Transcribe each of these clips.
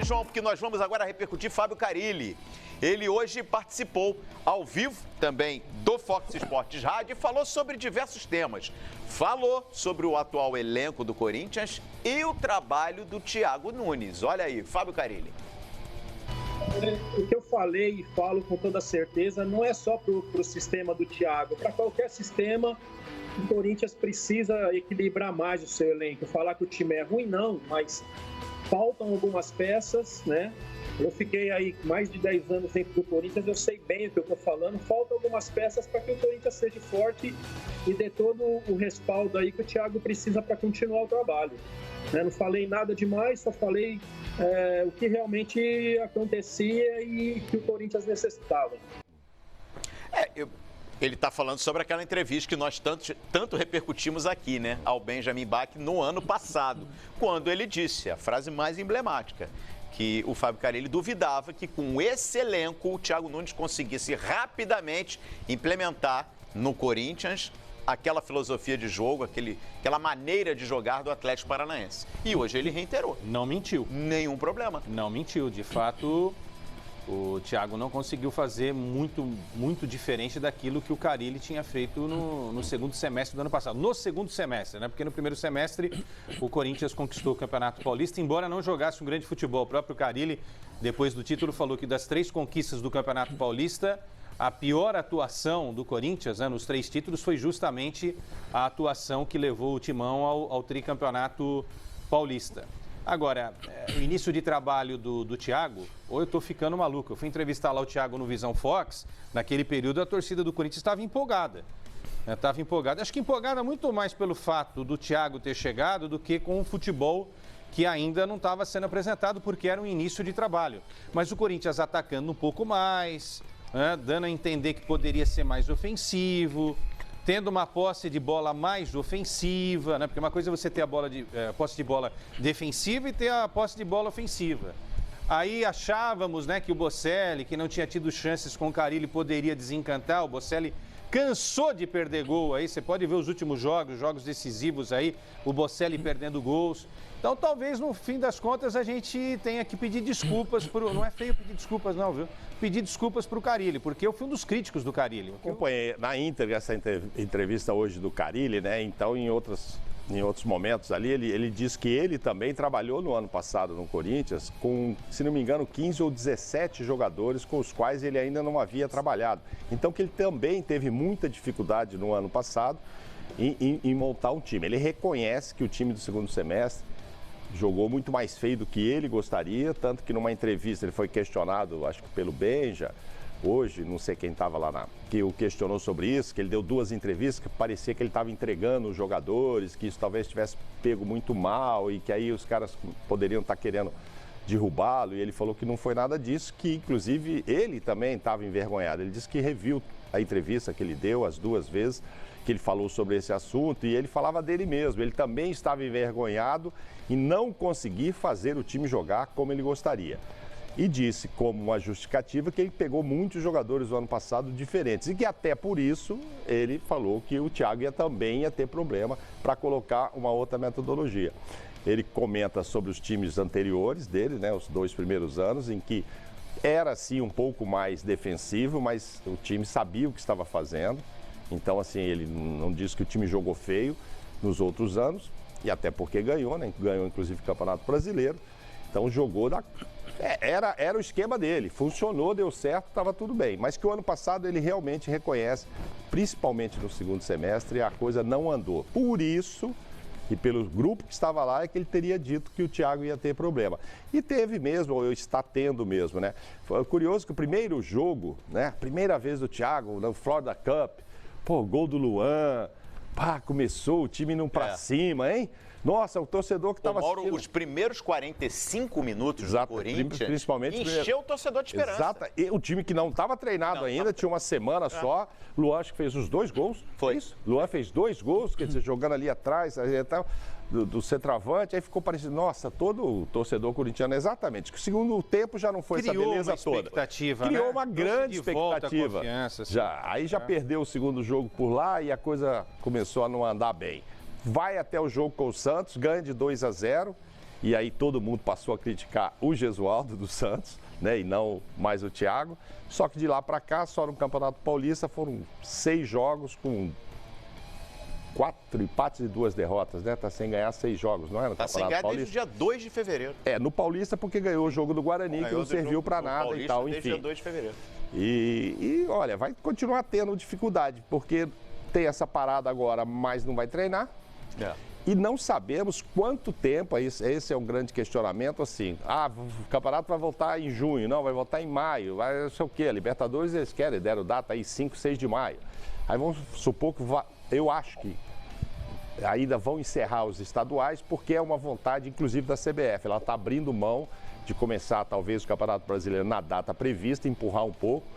João, porque nós vamos agora repercutir Fábio Carille. Ele hoje participou ao vivo também do Fox Sports Rádio e falou sobre diversos temas. Falou sobre o atual elenco do Corinthians e o trabalho do Thiago Nunes. Olha aí, Fábio Carille. O que eu falei e falo com toda certeza não é só para o sistema do Thiago. Para qualquer sistema, o Corinthians precisa equilibrar mais o seu elenco. Falar que o time é ruim, não, mas faltam algumas peças, né? Eu fiquei aí mais de 10 anos dentro do Corinthians, eu sei bem o que eu estou falando. Faltam algumas peças para que o Corinthians seja forte e dê todo o respaldo aí que o Thiago precisa para continuar o trabalho. Não falei nada demais, só falei o que realmente acontecia e que o Corinthians necessitava. Ele está falando sobre aquela entrevista que nós tanto repercutimos aqui, né, ao Benjamin Bach no ano passado, quando ele disse a frase mais emblemática, que o Fábio Carille duvidava que com esse elenco o Thiago Nunes conseguisse rapidamente implementar no Corinthians aquela filosofia de jogo, aquela maneira de jogar do Atlético Paranaense. E hoje ele reiterou. Não mentiu. Nenhum problema. Não mentiu. De fato, o Thiago não conseguiu fazer muito diferente daquilo que o Carille tinha feito no segundo semestre do ano passado. No segundo semestre, né? Porque no primeiro semestre o Corinthians conquistou o Campeonato Paulista, embora não jogasse um grande futebol. O próprio Carille, depois do título, falou que das 3 conquistas do Campeonato Paulista, a pior atuação do Corinthians, né, nos 3 títulos foi justamente a atuação que levou o Timão ao tricampeonato paulista. Agora, o início de trabalho do Thiago, ou eu estou ficando maluco. Eu fui entrevistar lá o Thiago no Visão Fox, naquele período a torcida do Corinthians estava empolgada. Estava empolgada. Acho que empolgada muito mais pelo fato do Thiago ter chegado do que com o futebol que ainda não estava sendo apresentado, porque era um início de trabalho. Mas o Corinthians atacando um pouco mais, dando a entender que poderia ser mais ofensivo, tendo uma posse de bola mais ofensiva, né? Porque uma coisa é você ter a posse de bola defensiva e ter a posse de bola ofensiva. Aí achávamos, né, que o Bocelli, que não tinha tido chances com o Carille, poderia desencantar. O Bocelli cansou de perder gol aí. Você pode ver os últimos jogos decisivos aí, o Bocelli perdendo gols. Então, talvez, no fim das contas, a gente tenha que pedir desculpas. Não é feio pedir desculpas, não, viu? Pedir desculpas para o Carille, porque eu fui um dos críticos do Carille. Acompanhei na íntegra essa entrevista hoje do Carille, né? Então, em outros momentos ali, ele disse que ele também trabalhou no ano passado no Corinthians com, se não me engano, 15 ou 17 jogadores com os quais ele ainda não havia trabalhado. Então, que ele também teve muita dificuldade no ano passado em montar um time. Ele reconhece que o time do segundo semestre jogou muito mais feio do que ele gostaria, tanto que numa entrevista ele foi questionado, acho que pelo Benja, hoje, não sei quem estava lá, que o questionou sobre isso, que ele deu 2 entrevistas, que parecia que ele estava entregando os jogadores, que isso talvez tivesse pego muito mal e que aí os caras poderiam estar querendo derrubá-lo, e ele falou que não foi nada disso, que inclusive ele também estava envergonhado. Ele disse que reviu a entrevista que ele deu as 2 vezes, que ele falou sobre esse assunto, e ele falava dele mesmo. Ele também estava envergonhado em não conseguir fazer o time jogar como ele gostaria. E disse, como uma justificativa, que ele pegou muitos jogadores do ano passado diferentes. E que até por isso ele falou que o Thiago também ia ter problema para colocar uma outra metodologia. Ele comenta sobre os times anteriores dele, né, os 2 primeiros anos, em que era assim um pouco mais defensivo, mas o time sabia o que estava fazendo. Então, assim, ele não disse que o time jogou feio nos outros anos, e até porque ganhou, né? Ganhou, inclusive, o Campeonato Brasileiro. Então, jogou era o esquema dele. Funcionou, deu certo, estava tudo bem. Mas que o ano passado ele realmente reconhece, principalmente no segundo semestre, a coisa não andou. Por isso, e pelo grupo que estava lá, é que ele teria dito que o Thiago ia ter problema. E teve mesmo, ou está tendo mesmo, né? Foi curioso que o primeiro jogo, né? A primeira vez do Thiago, no Florida Cup, gol do Luan, começou o time indo pra cima, hein? Nossa, o torcedor que estava assistindo... Os primeiros 45 minutos do Corinthians, principalmente encheu o torcedor de esperança. Exato. E o time que não estava treinado ainda, tinha uma semana só. Luan acho que fez os 2 gols. Foi isso. Luan fez 2 gols, quer dizer, jogando ali atrás, do centroavante, aí ficou parecendo, nossa, todo o torcedor corintiano, exatamente, que o segundo tempo já não foi essa beleza toda. Criou uma grande expectativa. Já perdeu o segundo jogo por lá e a coisa começou a não andar bem. Vai até o jogo com o Santos, ganha de 2-0 e aí todo mundo passou a criticar o Gesualdo do Santos, né, e não mais o Thiago. Só que de lá para cá, só no Campeonato Paulista, foram 6 jogos com 4 empates e 2 derrotas, né? Tá sem ganhar 6 jogos, não é? No Tá sem Campeonato ganhar desde o dia 2 de fevereiro. No Paulista porque ganhou o jogo do Guarani, que não serviu para nada Paulista, e tal, desde o dia enfim. 2 de fevereiro. E olha, vai continuar tendo dificuldade, porque tem essa parada agora, mas não vai treinar. E não sabemos quanto tempo, esse é um grande questionamento, assim, o campeonato vai voltar em junho, não, vai voltar em maio, vai não sei o quê, a Libertadores eles querem, deram data aí 5, 6 de maio. Aí vamos supor que, eu acho que ainda vão encerrar os estaduais, porque é uma vontade, inclusive, da CBF, ela está abrindo mão de começar, talvez, o Campeonato Brasileiro na data prevista, empurrar um pouco,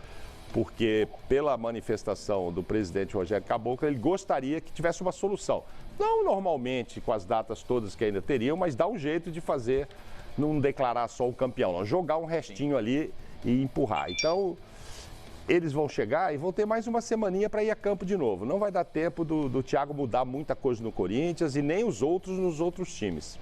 porque pela manifestação do presidente Rogério Caboclo, ele gostaria que tivesse uma solução. Não normalmente com as datas todas que ainda teriam, mas dá um jeito de fazer, não declarar só o campeão, não, jogar um restinho ali e empurrar. Então, eles vão chegar e vão ter mais uma semaninha para ir a campo de novo. Não vai dar tempo do Thiago mudar muita coisa no Corinthians e nem os outros nos outros times.